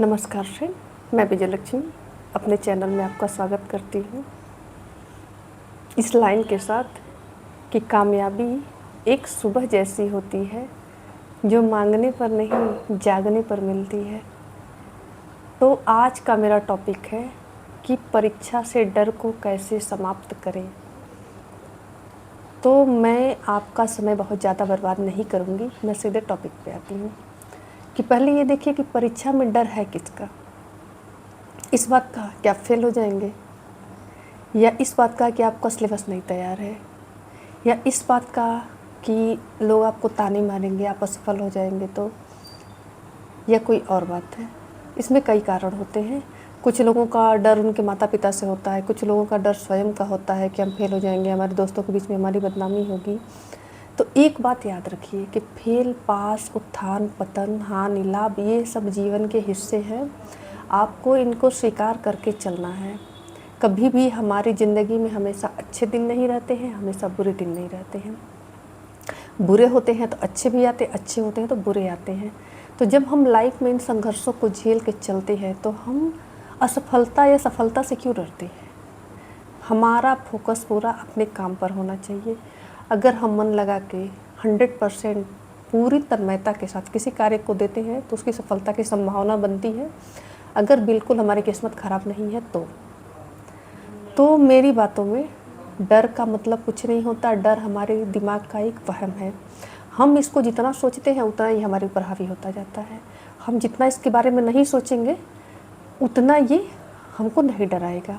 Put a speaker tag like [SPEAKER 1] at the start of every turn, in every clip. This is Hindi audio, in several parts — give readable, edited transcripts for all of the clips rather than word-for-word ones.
[SPEAKER 1] नमस्कार फ्रेंड, मैं विजयलक्ष्मी अपने चैनल में आपका स्वागत करती हूँ इस लाइन के साथ कि कामयाबी एक सुबह जैसी होती है जो मांगने पर नहीं जागने पर मिलती है। तो आज का मेरा टॉपिक है कि परीक्षा से डर को कैसे समाप्त करें। तो मैं आपका समय बहुत ज़्यादा बर्बाद नहीं करूँगी, मैं सीधे टॉपिक पे आती हूँ कि पहले ये देखिए कि परीक्षा में डर है किसका। इस बात का कि आप फेल हो जाएंगे, या इस बात का कि आपका सिलेबस नहीं तैयार है, या इस बात का कि लोग आपको ताने मारेंगे, आप असफल हो जाएंगे तो, या कोई और बात है। इसमें कई कारण होते हैं। कुछ लोगों का डर उनके माता पिता से होता है, कुछ लोगों का डर स्वयं का होता है कि हम फेल हो जाएंगे, हमारे दोस्तों के बीच में हमारी बदनामी होगी। तो एक बात याद रखिए कि फेल, पास, उत्थान, पतन, हानि, लाभ, ये सब जीवन के हिस्से हैं। आपको इनको स्वीकार करके चलना है। कभी भी हमारी ज़िंदगी में हमेशा अच्छे दिन नहीं रहते हैं, हमेशा बुरे दिन नहीं रहते हैं। बुरे होते हैं तो अच्छे भी आते, अच्छे होते हैं तो बुरे आते हैं। तो जब हम लाइफ में इन संघर्षों को झेल के चलते हैं तो हम असफलता या सफलता से क्यों डरते हैं। हमारा फोकस पूरा अपने काम पर होना चाहिए। अगर हम मन लगा के 100% पूरी तन्मयता के साथ किसी कार्य को देते हैं तो उसकी सफलता की संभावना बनती है। अगर बिल्कुल हमारी किस्मत ख़राब नहीं है तो मेरी बातों में डर का मतलब कुछ नहीं होता। डर हमारे दिमाग का एक वहम है। हम इसको जितना सोचते हैं उतना ही हमारे ऊपर हावी होता जाता है। हम जितना इसके बारे में नहीं सोचेंगे उतना ये हमको नहीं डराएगा।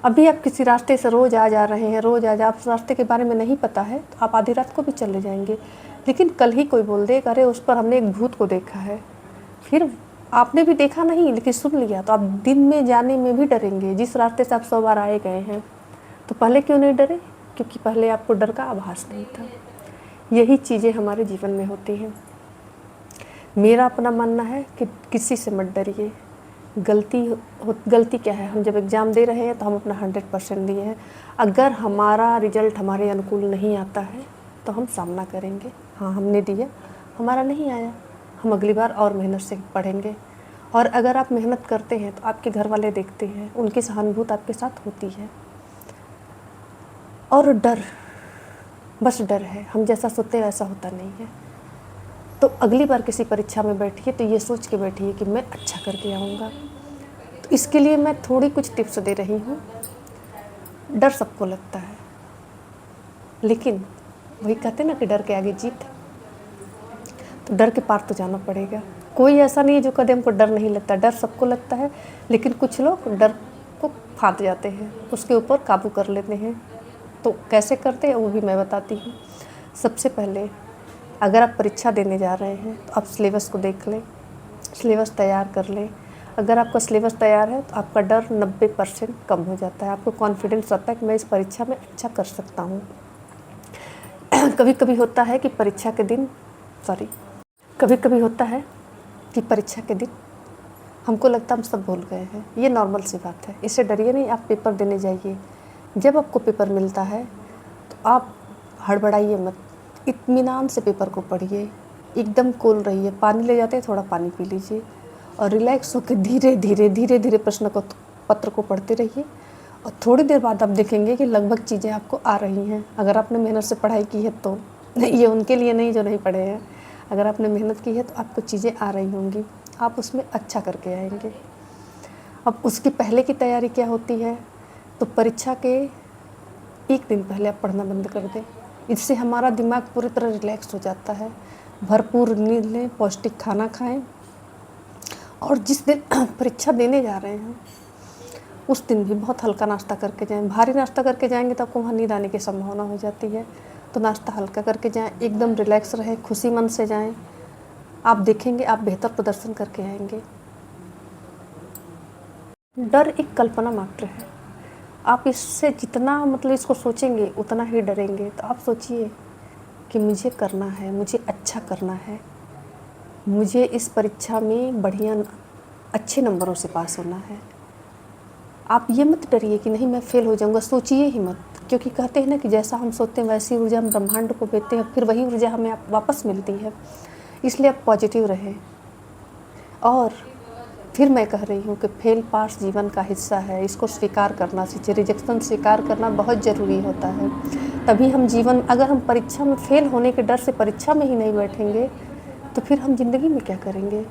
[SPEAKER 1] अभी आप किसी रास्ते से रोज़ आ जा रहे हैं, रोज़ आज आप रास्ते के बारे में नहीं पता है तो आप आधी रात को भी चले जाएंगे। लेकिन कल ही कोई बोल दे अरे उस पर हमने एक भूत को देखा है, फिर आपने भी देखा नहीं लेकिन सुन लिया, तो आप दिन में जाने में भी डरेंगे। जिस रास्ते से आप 100 बार आए गए हैं तो पहले क्यों नहीं डरे? क्योंकि पहले आपको डर का आभास नहीं था। यही चीज़ें हमारे जीवन में होती हैं। मेरा अपना मानना है कि किसी से मत डरिए। गलती क्या है, हम जब एग्ज़ाम दे रहे हैं तो हम अपना 100% दिए हैं। अगर हमारा रिजल्ट हमारे अनुकूल नहीं आता है तो हम सामना करेंगे। हाँ, हमने दिया, हमारा नहीं आया, हम अगली बार और मेहनत से पढ़ेंगे। और अगर आप मेहनत करते हैं तो आपके घर वाले देखते हैं, उनकी सहानुभूति आपके साथ होती है। और डर बस डर है, हम जैसा सोचते हैं वैसा होता नहीं है। तो अगली बार किसी परीक्षा में बैठिए तो ये सोच के बैठिए कि मैं अच्छा करके आऊँगा। तो इसके लिए मैं थोड़ी कुछ टिप्स दे रही हूँ। डर सबको लगता है, लेकिन वही कहते हैं ना कि डर के आगे जीत। तो डर के पार तो जाना पड़ेगा। कोई ऐसा नहीं है जो कदम को डर नहीं लगता, डर सबको लगता है। लेकिन कुछ लोग डर को फाँद जाते हैं, उसके ऊपर काबू कर लेते हैं। तो कैसे करते हैं वो भी मैं बताती हूँ। सबसे पहले अगर आप परीक्षा देने जा रहे हैं तो आप सिलेबस को देख लें, सिलेबस तैयार कर लें। अगर आपका सिलेबस तैयार है तो आपका डर 90% कम हो जाता है। आपको कॉन्फिडेंस आता है कि मैं इस परीक्षा में अच्छा कर सकता हूँ। कभी कभी होता है कि परीक्षा के दिन परीक्षा के दिन हमको लगता है हम सब भूल गए हैं। ये नॉर्मल सी बात है, इससे डरिए नहीं। आप पेपर देने जाइए, जब आपको पेपर मिलता है तो आप हड़बड़ाइए मत, इत्मीनान से पेपर को पढ़िए, एकदम कूल रहिए। पानी ले जाते हैं, थोड़ा पानी पी लीजिए और रिलैक्स होकर धीरे धीरे प्रश्न को पत्र को पढ़ते रहिए। और थोड़ी देर बाद आप देखेंगे कि लगभग चीज़ें आपको आ रही हैं। अगर आपने मेहनत से पढ़ाई की है तो ये उनके लिए नहीं जो नहीं पढ़े हैं। अगर आपने मेहनत की है तो आपको चीज़ें आ रही होंगी, आप उसमें अच्छा करके आएंगे। अब उसकी पहले की तैयारी क्या होती है, तो परीक्षा के एक दिन पहले आप पढ़ना बंद कर दें। इससे हमारा दिमाग पूरी तरह रिलैक्स हो जाता है। भरपूर नींद लें, पौष्टिक खाना खाएं, और जिस दिन परीक्षा देने जा रहे हैं उस दिन भी बहुत हल्का नाश्ता करके जाएं। भारी नाश्ता करके जाएंगे तो आपको वहाँ नींद आने की संभावना हो जाती है। तो नाश्ता हल्का करके जाएं, एकदम रिलैक्स रहें, खुशी मन से जाएं। आप देखेंगे आप बेहतर प्रदर्शन करके आएंगे। डर एक कल्पना मात्र है। आप इससे जितना इसको सोचेंगे उतना ही डरेंगे। तो आप सोचिए कि मुझे करना है, मुझे अच्छा करना है, मुझे इस परीक्षा में बढ़िया अच्छे नंबरों से पास होना है। आप ये मत डरिए कि नहीं मैं फेल हो जाऊंगा, सोचिए ही मत। क्योंकि कहते हैं ना कि जैसा हम सोचते हैं वैसी ऊर्जा हम ब्रह्मांड को देते हैं, फिर वही ऊर्जा हमें वापस मिलती है। इसलिए आप पॉजिटिव रहें। और फिर मैं कह रही हूँ कि फेल पास जीवन का हिस्सा है, इसको स्वीकार करना सीखिए। रिजेक्शन स्वीकार करना बहुत ज़रूरी होता है, तभी हम जीवन, अगर हम परीक्षा में फेल होने के डर से परीक्षा में ही नहीं बैठेंगे तो फिर हम ज़िंदगी में क्या करेंगे।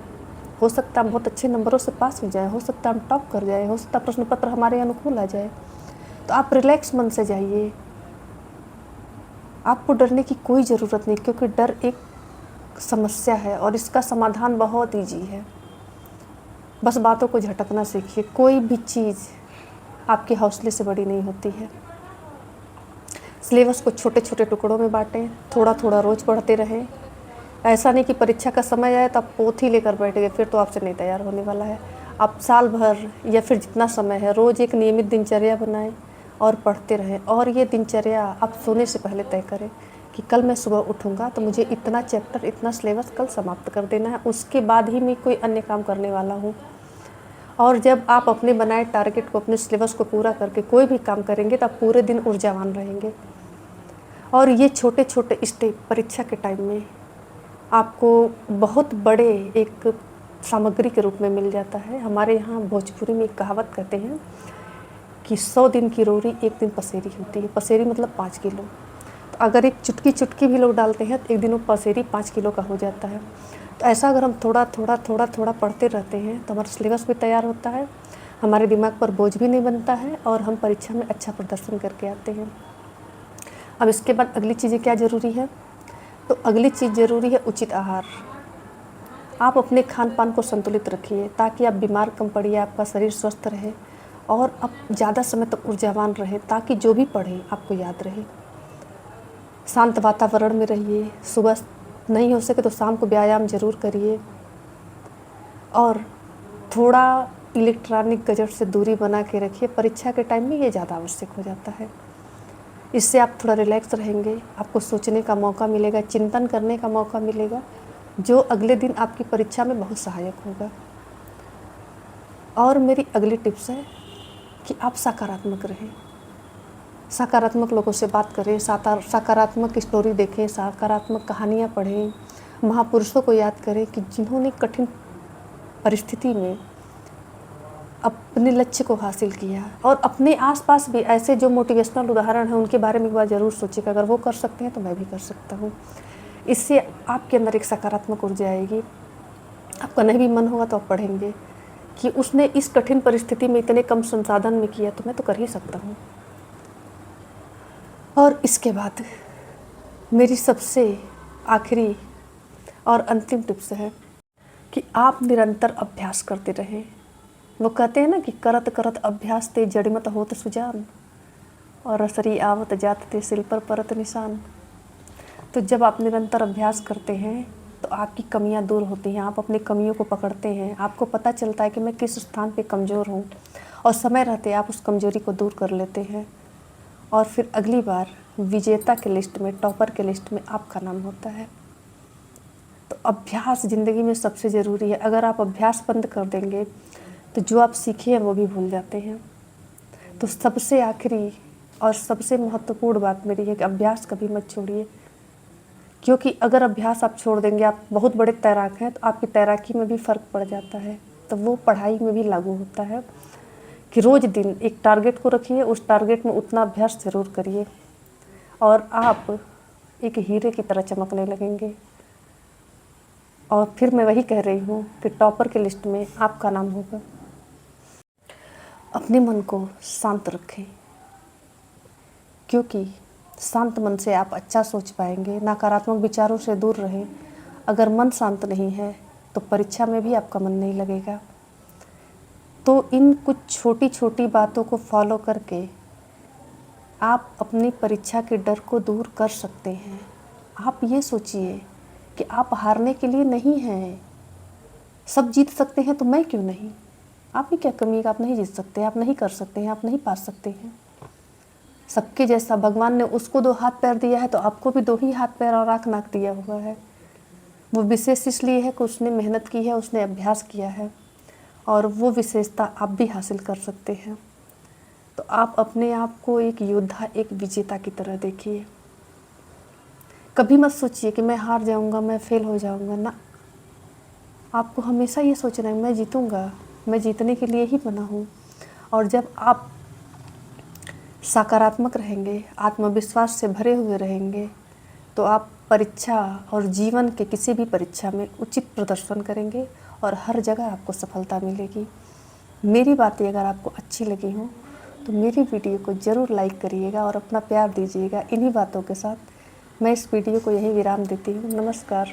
[SPEAKER 1] हो सकता है हम बहुत अच्छे नंबरों से पास हो जाए, हो सकता है हम टॉप कर जाए, हो सकता है प्रश्न पत्र हमारे अनुकूल आ जाए। तो आप रिलैक्स मन से जाइए, आपको डरने की कोई ज़रूरत नहीं, क्योंकि डर एक समस्या है और इसका समाधान बहुत ईजी है। बस बातों को झटकना सीखिए। कोई भी चीज़ आपके हौसले से बड़ी नहीं होती है। सिलेबस को छोटे छोटे टुकड़ों में बांटें, थोड़ा थोड़ा रोज़ पढ़ते रहें। ऐसा नहीं कि परीक्षा का समय आए तो आप पोथी लेकर बैठ गए, फिर तो आपसे नहीं तैयार होने वाला है। आप साल भर या फिर जितना समय है रोज़ एक नियमित दिनचर्या बनाएं और पढ़ते रहें। और ये दिनचर्या आप सोने से पहले तय करें कि कल मैं सुबह उठूँगा तो मुझे इतना चैप्टर, इतना सिलेबस कल समाप्त कर देना है, उसके बाद ही मैं कोई अन्य काम करने वाला हूँ। और जब आप अपने बनाए टारगेट को, अपने सिलेबस को पूरा करके कोई भी काम करेंगे तो आप पूरे दिन ऊर्जावान रहेंगे। और ये छोटे छोटे स्टेप परीक्षा के टाइम में आपको बहुत बड़े एक सामग्री के रूप में मिल जाता है। हमारे यहाँ भोजपुरी में एक कहावत कहते हैं कि 100 दिन की रोरी एक दिन पसेरी होती है। पसेरी मतलब 5 किलो। तो अगर एक चुटकी चुटकी भी लोग डालते हैं तो एक दिन वो पसेरी 5 किलो का हो जाता है। तो ऐसा अगर हम थोड़ा थोड़ा थोड़ा थोड़ा पढ़ते रहते हैं तो हमारा सिलेबस भी तैयार होता है, हमारे दिमाग पर बोझ भी नहीं बनता है और हम परीक्षा में अच्छा प्रदर्शन करके आते हैं। अब इसके बाद अगली चीज़ें क्या ज़रूरी है, तो अगली चीज़ ज़रूरी है उचित आहार। आप अपने खान पान को संतुलित रखिए ताकि आप बीमार कम पड़िए, आपका शरीर स्वस्थ रहे और आप ज़्यादा समय तक ऊर्जावान रहे, ताकि जो भी पढ़ें आपको याद रहे। शांत वातावरण में रहिए, सुबह नहीं हो सके तो शाम को व्यायाम ज़रूर करिए और थोड़ा इलेक्ट्रॉनिक गैजेट से दूरी बना के रखिए। परीक्षा के टाइम में ये ज़्यादा आवश्यक हो जाता है। इससे आप थोड़ा रिलैक्स रहेंगे, आपको सोचने का मौका मिलेगा, चिंतन करने का मौका मिलेगा, जो अगले दिन आपकी परीक्षा में बहुत सहायक होगा। और मेरी अगली टिप्स है कि आप सकारात्मक रहें, सकारात्मक लोगों से बात करें, सकारात्मक स्टोरी देखें, सकारात्मक कहानियाँ पढ़ें, महापुरुषों को याद करें कि जिन्होंने कठिन परिस्थिति में अपने लक्ष्य को हासिल किया। और अपने आसपास भी ऐसे जो मोटिवेशनल उदाहरण हैं उनके बारे में एक बार ज़रूर सोचिएगा, अगर वो कर सकते हैं तो मैं भी कर सकता हूँ। इससे आपके अंदर एक सकारात्मक ऊर्जा आएगी। आपका नहीं भी मन होगा तो आप पढ़ेंगे कि उसने इस कठिन परिस्थिति में इतने कम संसाधन में किया तो मैं तो कर ही सकता हूँ। और इसके बाद मेरी सबसे आखिरी और अंतिम टिप्स है कि आप निरंतर अभ्यास करते रहें। वो कहते हैं ना कि करत करत अभ्यास ते जड़िमत होत सुजान और रसरी आवत जात ते सिल पर परत निशान। तो जब आप निरंतर अभ्यास करते हैं तो आपकी कमियां दूर होती हैं, आप अपनी कमियों को पकड़ते हैं, आपको पता चलता है कि मैं किस स्थान पे कमज़ोर हूँ और समय रहते आप उस कमज़ोरी को दूर कर लेते हैं और फिर अगली बार विजेता के लिस्ट में, टॉपर के लिस्ट में आपका नाम होता है। तो अभ्यास ज़िंदगी में सबसे ज़रूरी है। अगर आप अभ्यास बंद कर देंगे तो जो आप सीखे हैं वो भी भूल जाते हैं। तो सबसे आखिरी और सबसे महत्वपूर्ण बात मेरी है कि अभ्यास कभी मत छोड़िए, क्योंकि अगर अभ्यास आप छोड़ देंगे, आप बहुत बड़े तैराक हैं तो आपकी तैराकी में भी फ़र्क पड़ जाता है। तो वो पढ़ाई में भी लागू होता है कि रोज़ दिन एक टारगेट को रखिए, उस टारगेट में उतना अभ्यास ज़रूर करिए और आप एक हीरे की तरह चमकने लगेंगे। और फिर मैं वही कह रही हूँ कि टॉपर की लिस्ट में आपका नाम होगा। अपने मन को शांत रखें, क्योंकि शांत मन से आप अच्छा सोच पाएंगे, नकारात्मक विचारों से दूर रहें। अगर मन शांत नहीं है तो परीक्षा में भी आपका मन नहीं लगेगा। तो इन कुछ छोटी छोटी बातों को फॉलो करके आप अपनी परीक्षा के डर को दूर कर सकते हैं। आप ये सोचिए कि आप हारने के लिए नहीं हैं, सब जीत सकते हैं तो मैं क्यों नहीं। आप में क्या कमी है कि आप नहीं जीत सकते, आप नहीं कर सकते हैं, आप नहीं पा सकते हैं। सबके जैसा भगवान ने उसको 2 हाथ पैर दिया है तो आपको भी 2 ही हाथ पैर और आँख नाक दिया हुआ है। वो विशेष इसलिए है कि उसने मेहनत की है, उसने अभ्यास किया है और वो विशेषता आप भी हासिल कर सकते हैं। तो आप अपने आप को एक योद्धा, एक विजेता की तरह देखिए। कभी मत सोचिए कि मैं हार जाऊंगा, मैं फेल हो जाऊंगा ना। आपको हमेशा ये सोचना है मैं जीतूंगा, मैं जीतने के लिए ही बना हूँ। और जब आप सकारात्मक रहेंगे, आत्मविश्वास से भरे हुए रहेंगे, तो आप परीक्षा और जीवन के किसी भी परीक्षा में उचित प्रदर्शन करेंगे और हर जगह आपको सफलता मिलेगी। मेरी बातें अगर आपको अच्छी लगी हों तो मेरी वीडियो को ज़रूर लाइक करिएगा और अपना प्यार दीजिएगा। इन्हीं बातों के साथ मैं इस वीडियो को यहीं विराम देती हूँ। नमस्कार।